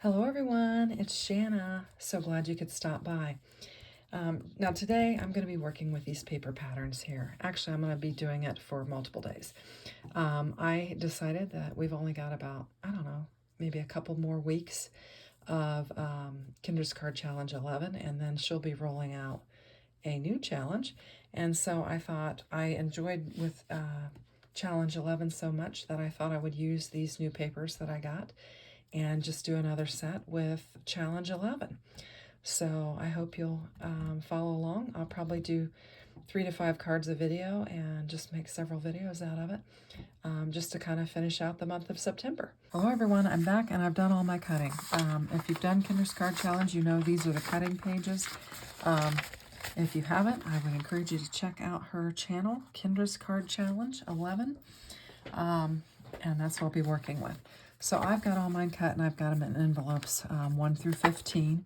Hello everyone, it's Shanna. So glad you could stop by. Now today I'm going to be working with these paper patterns here. Actually, I'm going to be doing it for multiple days. I decided that we've only got about, I don't know, maybe a couple more weeks of Kinder's Card Challenge 11, and then she'll be rolling out a new challenge. And so I thought I enjoyed with Challenge 11 so much that I thought I would use these new papers that I got and just do another set with Challenge 11. So I hope you'll follow along. I'll probably do 3 to 5 cards a video and just make several videos out of it, just to kind of finish out the month of September. Hello everyone, I'm back and I've done all my cutting. If you've done Kinder's Card Challenge, you know these are the cutting pages. If you haven't, I would encourage you to check out her channel, Kinder's Card Challenge 11, and that's what I'll be working with. So I've got all mine cut and I've got them in envelopes 1 through 15,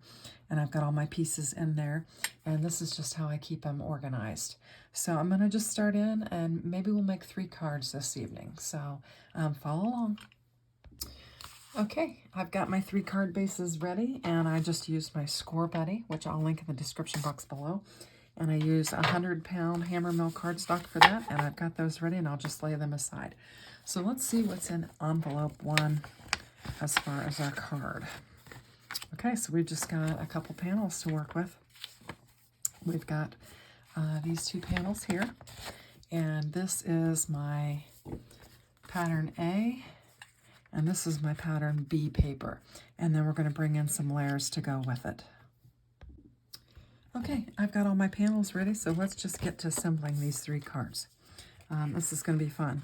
and I've got all my pieces in there, and this is just how I keep them organized. So I'm going to just start in, and maybe we'll make 3 cards this evening, so follow along. Okay, I've got my 3 card bases ready, and I just used my Score Buddy, which I'll link in the description box below, and I use a 100-pound hammer mill cardstock for that, and I've got those ready, and I'll just lay them aside. So let's see what's in envelope 1 as far as our card. Okay, so we've just got a couple panels to work with. We've got these 2 panels here, and this is my pattern A, and this is my pattern B paper, and then we're going to bring in some layers to go with it. Okay, I've got all my panels ready, so let's just get to assembling these 3 cards. This is going to be fun.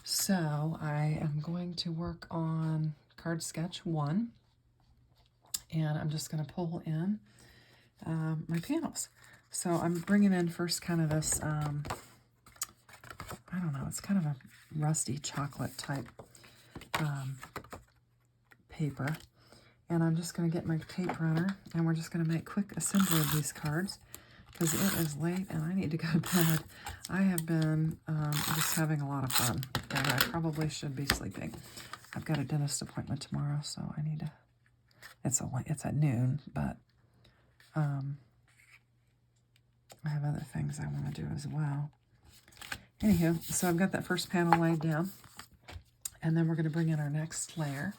So I am going to work on card sketch 1, and I'm just going to pull in my panels. So I'm bringing in first kind of this, I don't know, it's kind of a rusty chocolate type paper. And I'm just going to get my tape runner, and we're just going to make quick assembly of these cards because it is late and I need to go to bed. I have been just having a lot of fun, and I probably should be sleeping. I've got a dentist appointment tomorrow, so I need to, it's at noon, but I have other things I want to do as well. Anywho, so I've got that first panel laid down, and then we're going to bring in our next layer.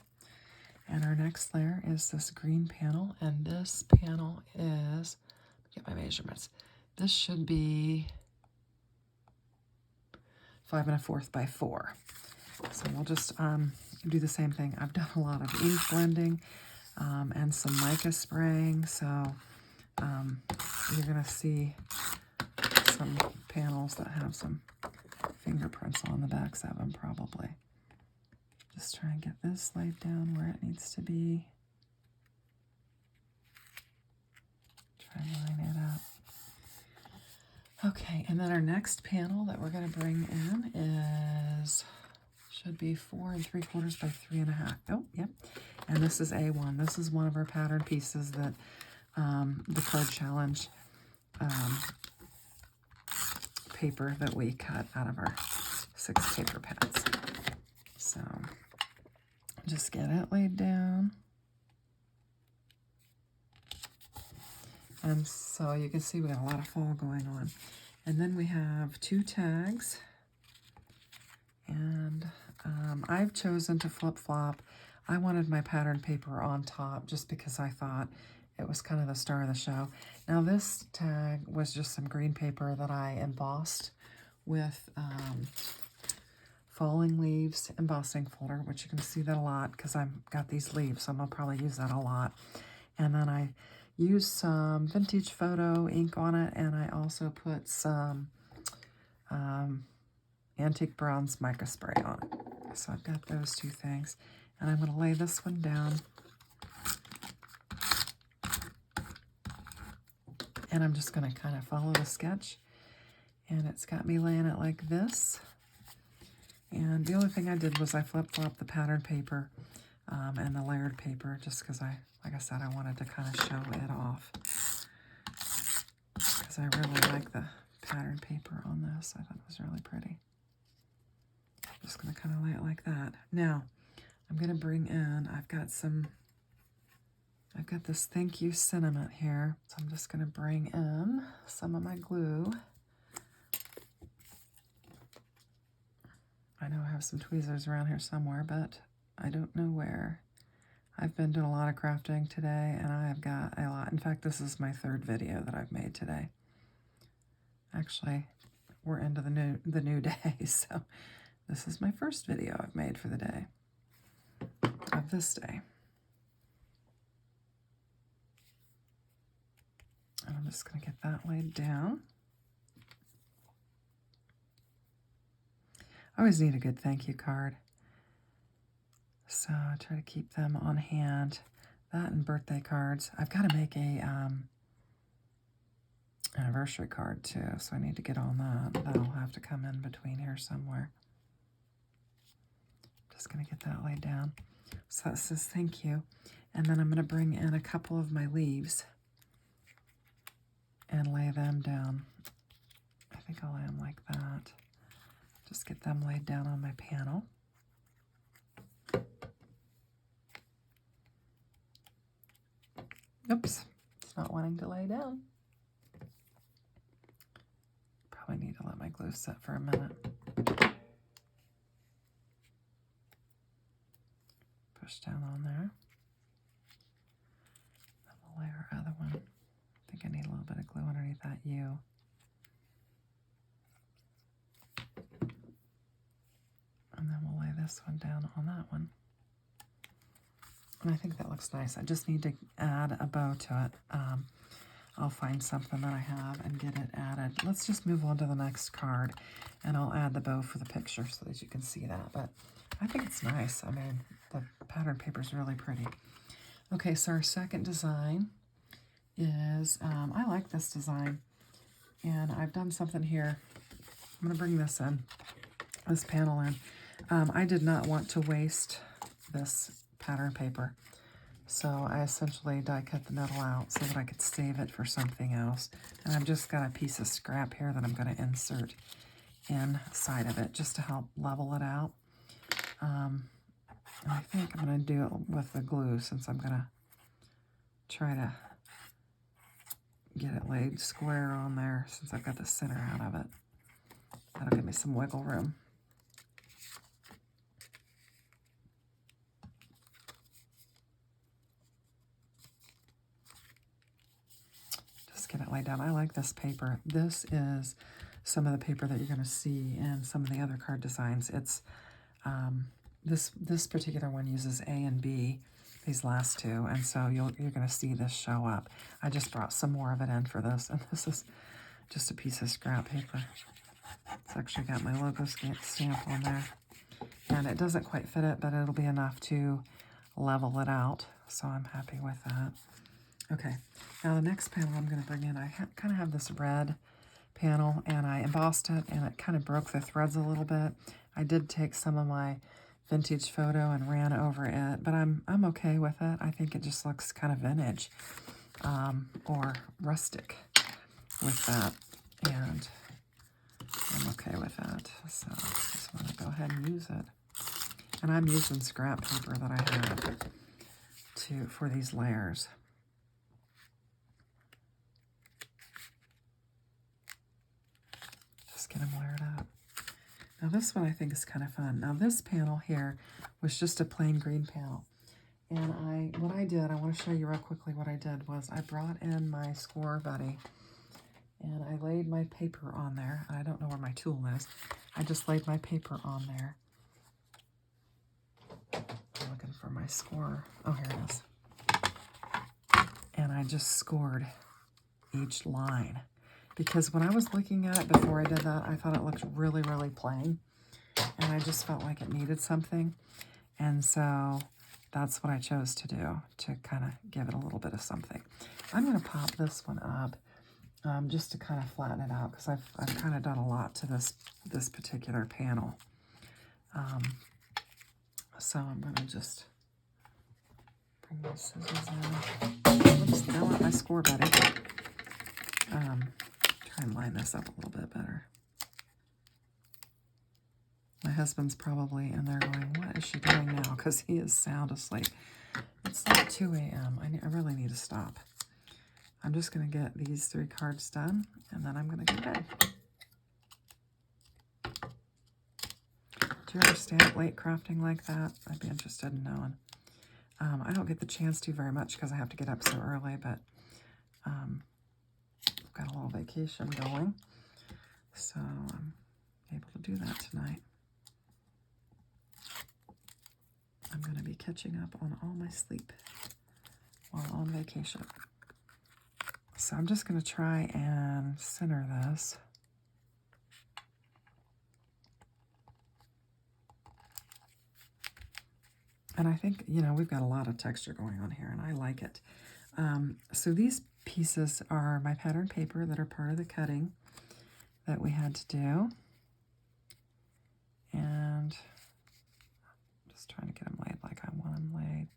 And our next layer is this green panel, and this panel is, get my measurements, this should be 5 1/4 by 4. So we'll just do the same thing. I've done a lot of ink blending and some mica spraying, so you're going to see some panels that have some fingerprints on the backs of them probably. Just try and get this laid down where it needs to be. Try and line it up. Okay, and then our next panel that we're going to bring in is, should be 4 3/4 by 3 1/2. Oh, yep. And this is A1. This is one of our pattern pieces that the card challenge paper that we cut out of our 6 paper pads. So just get it laid down. And so you can see we got a lot of fall going on. And then we have 2 tags. And I've chosen to flip-flop. I wanted my pattern paper on top just because I thought it was kind of the star of the show. Now this tag was just some green paper that I embossed with Falling Leaves embossing folder, which you can see that a lot because I've got these leaves, so I'm going to probably use that a lot. And then I used some vintage photo ink on it, and I also put some Antique Bronze Mica Spray on it. So I've got those 2 things. And I'm going to lay this one down. And I'm just going to kind of follow the sketch. And it's got me laying it like this. And the only thing I did was I flip-flopped the pattern paper and the layered paper just because like I said, I wanted to kind of show it off. Because I really like the pattern paper on this. I thought it was really pretty. I'm just going to kind of lay it like that. Now, I'm going to bring in, I've got some I've got this Thank You sentiment here, so I'm just going to bring in some of my glue. I know I have some tweezers around here somewhere, but I don't know where. I've been doing a lot of crafting today, and I have got a lot. In fact, this is my third video that I've made today. Actually, we're into the new day, so this is my first video I've made for the day, of this day. And I'm just going to get that laid down. I always need a good thank you card, so I try to keep them on hand. That and birthday cards. I've got to make a anniversary card too, so I need to get on that. That'll have to come in between here somewhere. Just going to get that laid down. So that says thank you. And then I'm going to bring in a couple of my leaves and lay them down. I think I'll lay them like that. Just get them laid down on my panel. Oops, it's not wanting to lay down. Probably need to let my glue set for a minute. Push down on there. Then we'll lay our other one. I think I need a little bit of glue underneath that U. And then we'll lay this one down on that one. And I think that looks nice. I just need to add a bow to it. I'll find something that I have and get it added. Let's just move on to the next card, and I'll add the bow for the picture so that you can see that. But I think it's nice. I mean, the pattern paper is really pretty. Okay, so our second design is, I like this design, and I've done something here. I'm going to bring this in, this panel in. I did not want to waste this pattern paper, so I essentially die cut the metal out so that I could save it for something else. And I've just got a piece of scrap here that I'm going to insert inside of it just to help level it out. And I think I'm going to do it with the glue, since I'm going to try to get it laid square on there, since I've got the center out of it. That'll give me some wiggle room. Get it laid down. I like this paper. This is some of the paper that you're going to see in some of the other card designs. It's this particular one uses A and B, these last two, and so you're going to see this show up. I just brought some more of it in for this, and this is just a piece of scrap paper. It's actually got my logo stamp on there, and it doesn't quite fit it, but it'll be enough to level it out, so I'm happy with that. Okay, now the next panel I'm going to bring in, I kind of have this red panel, and I embossed it, and it kind of broke the threads a little bit. I did take some of my vintage photo and ran over it, but I'm okay with it. I think it just looks kind of vintage or rustic with that, and I'm okay with that. So I just want to go ahead and use it. And I'm using scrap paper that I have for these layers. Get them layered up. Now this one I think is kind of fun. Now this panel here was just a plain green panel. And what I did, I want to show you real quickly what I did was I brought in my score buddy and I laid my paper on there. I don't know where my tool is. I just laid my paper on there. I'm looking for my score. Oh, here it is. And I just scored each line. Because when I was looking at it before I did that, I thought it looked really, really plain. And I just felt like it needed something. And so that's what I chose to do, to kind of give it a little bit of something. I'm going to pop this one up just to kind of flatten it out, because I've kind of done a lot to this particular panel. So I'm going to just bring my scissors in. Oops, I want my score buddy. Try and line this up a little bit better. My husband's probably in there going, what is she doing now? Because he is sound asleep. It's like 2 a.m. I really need to stop. I'm just going to get these 3 cards done, and then I'm going to go to bed. Do you ever stay up late crafting like that? I'd be interested in knowing. I don't get the chance to very much because I have to get up so early, but I've got a little vacation going, so I'm able to do that tonight. I'm going to be catching up on all my sleep while on vacation. So I'm just going to try and center this. And I think, you know, we've got a lot of texture going on here, and I like it. So these pieces are my pattern paper that are part of the cutting that we had to do. And I'm just trying to get them laid like I want them laid.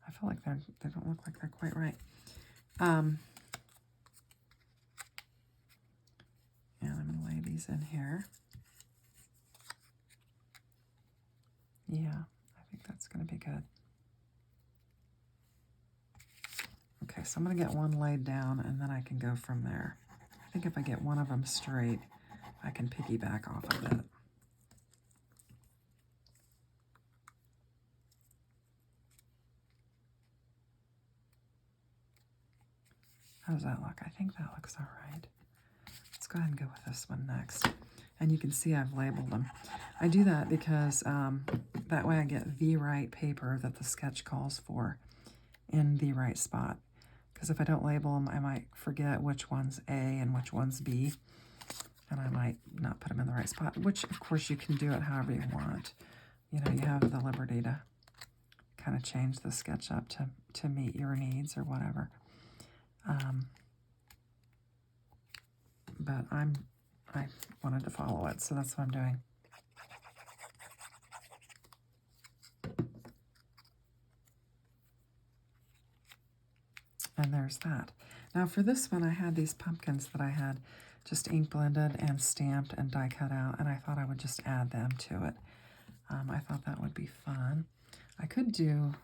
I feel like they don't look like they're quite right. And I'm going to lay these in here. Yeah, I think that's going to be good. Okay, so I'm going to get one laid down, and then I can go from there. I think if I get one of them straight, I can piggyback off of it. How does that look? I think that looks all right. Let's go ahead and go with this one next. And you can see I've labeled them. I do that because that way I get the right paper that the sketch calls for in the right spot. Because if I don't label them, I might forget which one's A and which one's B. And I might not put them in the right spot, which of course you can do it however you want. You know, you have the liberty to kind of change the sketch up to meet your needs or whatever. But I wanted to follow it, so that's what I'm doing. And there's that. Now for this one, I had these pumpkins that I had just ink blended and stamped and die cut out, and I thought I would just add them to it. I thought that would be fun. I could do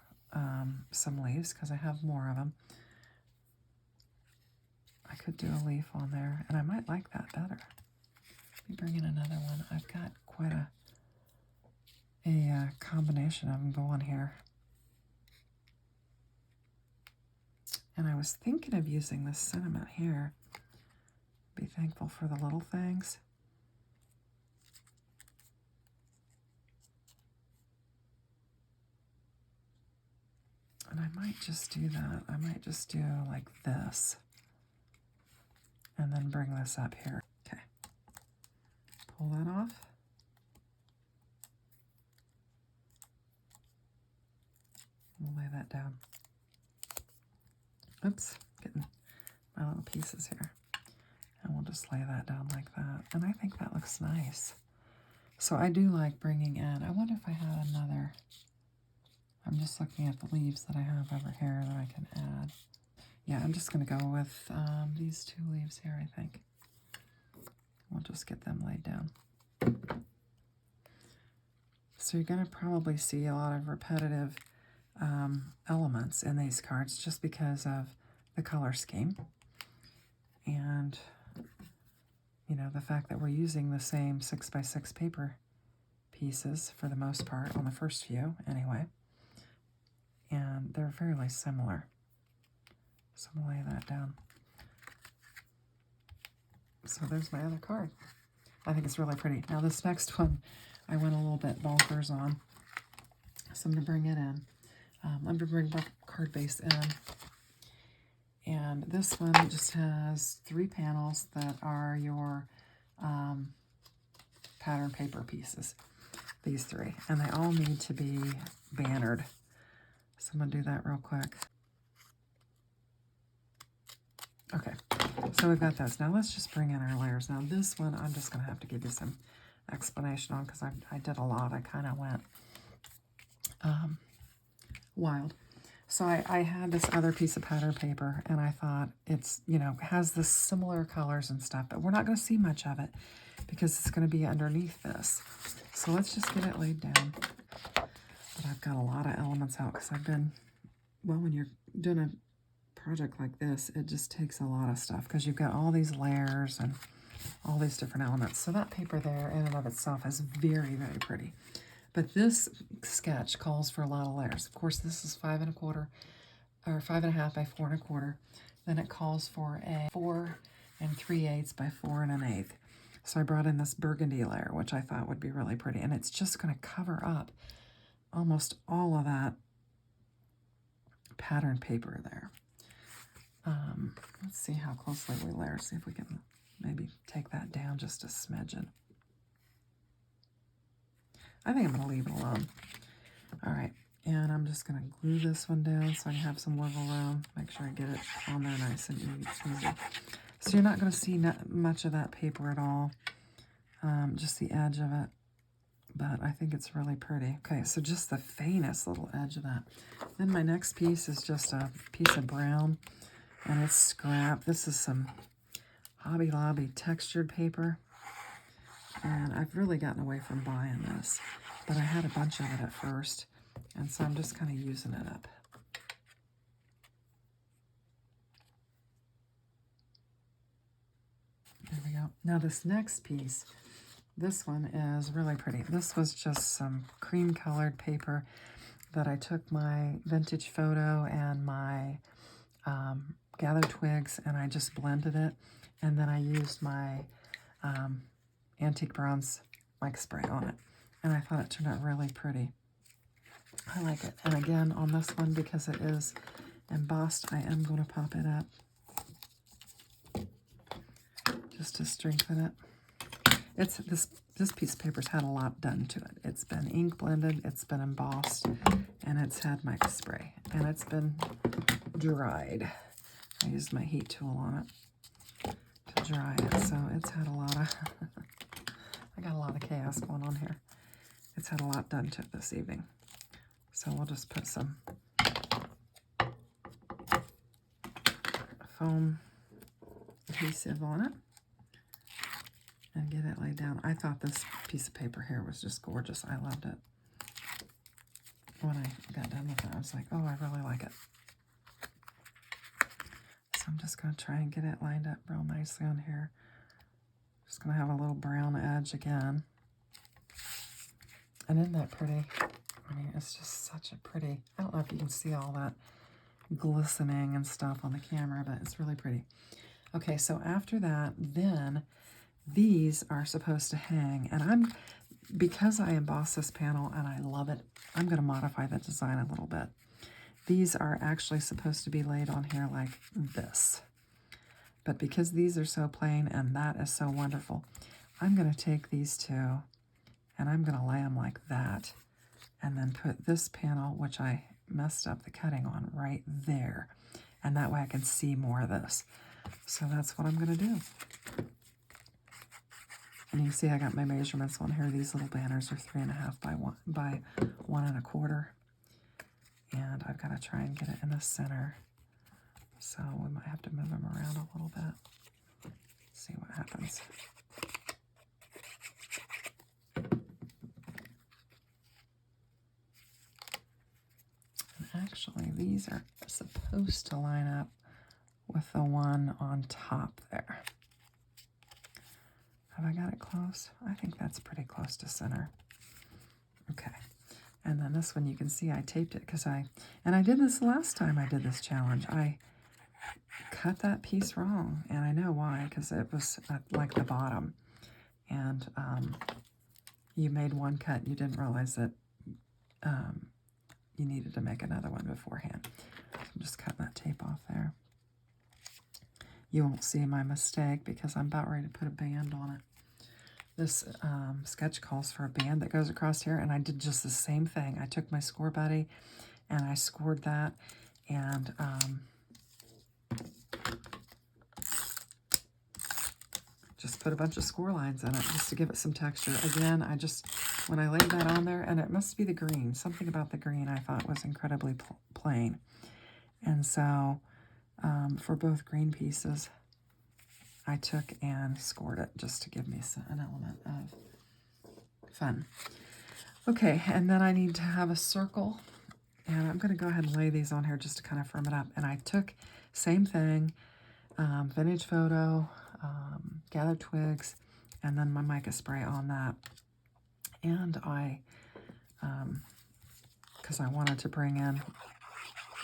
some leaves because I have more of them. I could do a leaf on there, and I might like that better. Let me bring in another one. I've got quite a combination of them going here. And I was thinking of using this sentiment here. Be thankful for the little things. And I might just do that. I might just do like this. And then bring this up here. Okay. Pull that off. We'll lay that down. Oops, getting my little pieces here. And we'll just lay that down like that. And I think that looks nice. So I do like bringing in, I wonder if I had another, I'm just looking at the leaves that I have over here that I can add. Yeah, I'm just going to go with these 2 leaves here, I think. We'll just get them laid down. So you're going to probably see a lot of repetitive elements in these cards just because of the color scheme. And, you know, the fact that we're using the same 6x6 paper pieces for the most part, on the first few anyway. And they're fairly similar. So I'm going to lay that down. So there's my other card. I think it's really pretty. Now this next one, I went a little bit bonkers on. So I'm going to bring it in. I'm going to bring the card base in. And this one just has 3 panels that are your pattern paper pieces. These 3. And they all need to be bannered. So I'm going to do that real quick. Okay, so we've got those. Now let's just bring in our layers. Now this one, I'm just going to have to give you some explanation on because I did a lot. I kind of went wild. So I had this other piece of pattern paper, and I thought it's, you know, has this similar colors and stuff, but we're not going to see much of it because it's going to be underneath this. So let's just get it laid down. But I've got a lot of elements out because I've been well, when you're doing a project like this, it just takes a lot of stuff because you've got all these layers and all these different elements. So that paper there in and of itself is very, very pretty. But this sketch calls for a lot of layers. Of course, this is 5 1/4 or 5 1/2 by 4 1/4. Then it calls for a 4 3/8 by 4 1/8. So I brought in this burgundy layer, which I thought would be really pretty. And it's just going to cover up almost all of that pattern paper there. Let's see how closely we layer. See if we can maybe take that down just a smidgen. I think I'm going to leave it alone. All right, and I'm just going to glue this one down so I can have some wiggle room. Make sure I get it on there nice and easy. So you're not going to see much of that paper at all, just the edge of it. But I think it's really pretty. Okay, so just the faintest little edge of that. Then my next piece is just a piece of brown, and it's scrap. This is some Hobby Lobby textured paper, and I've really gotten away from buying this, but I had a bunch of it at first, and so I'm just kind of using it up. There we go. Now this next piece, this one is really pretty. This was just some cream colored paper that I took my vintage photo and my gather twigs, and I just blended it, and then I used my antique bronze mica spray on it, and I thought it turned out really pretty. I like it. And again, on this one, because it is embossed, I am going to pop it up just to strengthen it. It's this piece of paper's had a lot done to it. It's been ink blended, it's been embossed, and it's had mica spray, and it's been dried. I used my heat tool on it to dry it, so it's had a lot of I got a lot of chaos going on here. It's had a lot done to it this evening. So we'll just put some foam adhesive on it and get it laid down. I thought this piece of paper here was just gorgeous. I loved it. When I got done with it, I was like, oh, I really like it. So I'm just going to try and get it lined up real nicely on here. Just going to have a little brown edge again. And isn't that pretty? I mean, it's just such a pretty, I don't know if you can see all that glistening and stuff on the camera, but it's really pretty. Okay, so after that, then these are supposed to hang, and because I embossed this panel and I love it, I'm going to modify the design a little bit. These are actually supposed to be laid on here like this. But because these are so plain and that is so wonderful, I'm going to take these two and I'm going to lay them like that, and then put this panel, which I messed up the cutting on, right there. And that way I can see more of this. So that's what I'm going to do. And you can see I got my measurements on here. These little banners are 3 1/2 by 1 1/4. And I've got to try and get it in the center. So we might have to move them around a little bit. See what happens. And actually, these are supposed to line up with the one on top there. Have I got it close? I think that's pretty close to center. Okay. And then this one, you can see I taped it because I did this last time I did this challenge. I cut that piece wrong, and I know why, because it was at, like, the bottom. And you made one cut, you didn't realize that you needed to make another one beforehand. So I'm just cutting that tape off there. You won't see my mistake because I'm about ready to put a band on it. This sketch calls for a band that goes across here, and I did just the same thing. I took my score buddy and I scored that, and just put a bunch of score lines in it just to give it some texture. Again, when I laid that on there, and it must be the green, something about the green I thought was incredibly plain. And so for both green pieces, I took and scored it just to give me an element of fun. Okay, and then I need to have a circle, And I'm going to go ahead and lay these on here just to kind of firm it up. And I took, same thing, vintage photo, gathered twigs, and then my mica spray on that. And I, because I wanted to bring in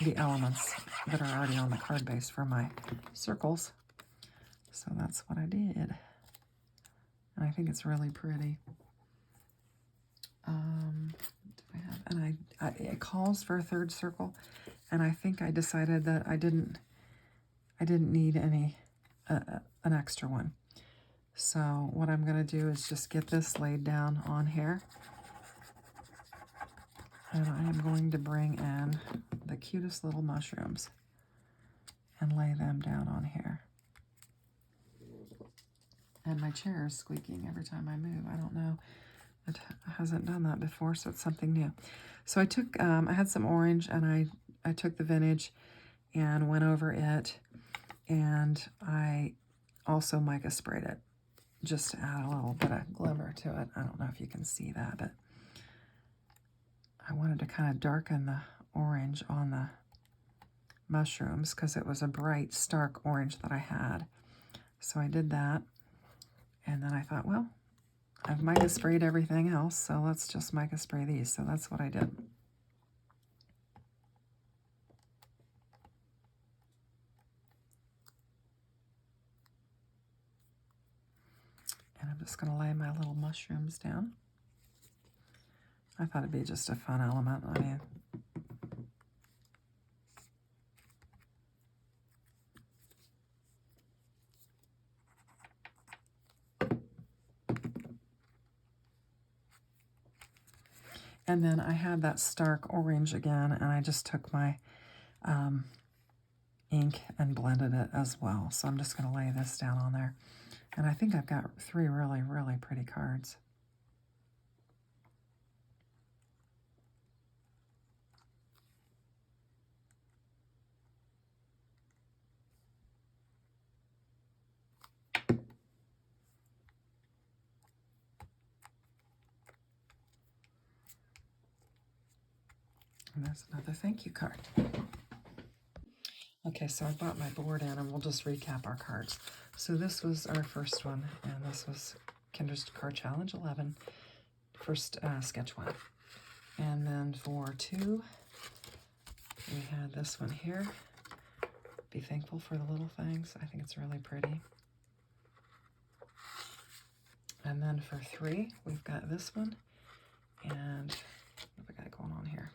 the elements that are already on the card base for my circles. So that's what I did. And I think it's really pretty. And it calls for a third circle, and I think I decided that I didn't need any an extra one. So what I'm going to do is just get this laid down on here, and I am going to bring in the cutest little mushrooms and lay them down on here. And my chair is squeaking every time I move. I don't know. It hasn't done that before, so it's something new. So I took, I had some orange, and I took the vintage and went over it, and I also mica sprayed it just to add a little bit of glimmer to it. I don't know if you can see that, but I wanted to kind of darken the orange on the mushrooms because it was a bright, stark orange that I had. So I did that, and then I thought, well, I've mica sprayed everything else, so let's just mica spray these. So that's what I did. And I'm just going to lay my little mushrooms down. I thought it'd be just a fun element. I mean, and then I had that stark orange again, and I just took my ink and blended it as well. So I'm just going to lay this down on there. And I think I've got 3 really, really pretty cards. And there's another thank you card. Okay, so I brought my board in, and we'll just recap our cards. So this was our first one, and this was Kinder's Card Challenge 11, first sketch one. And then for 2, we had this one here. Be thankful for the little things. I think it's really pretty. And then for 3, we've got this one. And what have I got going on here?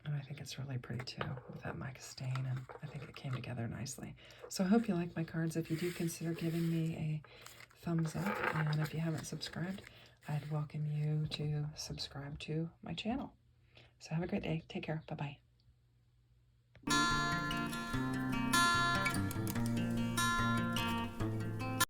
And I think it's really pretty too, with that mica stain, and I think it came together nicely. So I hope you like my cards. If you do, consider giving me a thumbs up, and if you haven't subscribed, I'd welcome you to subscribe to my channel. So have a great day. Take care. Bye-bye.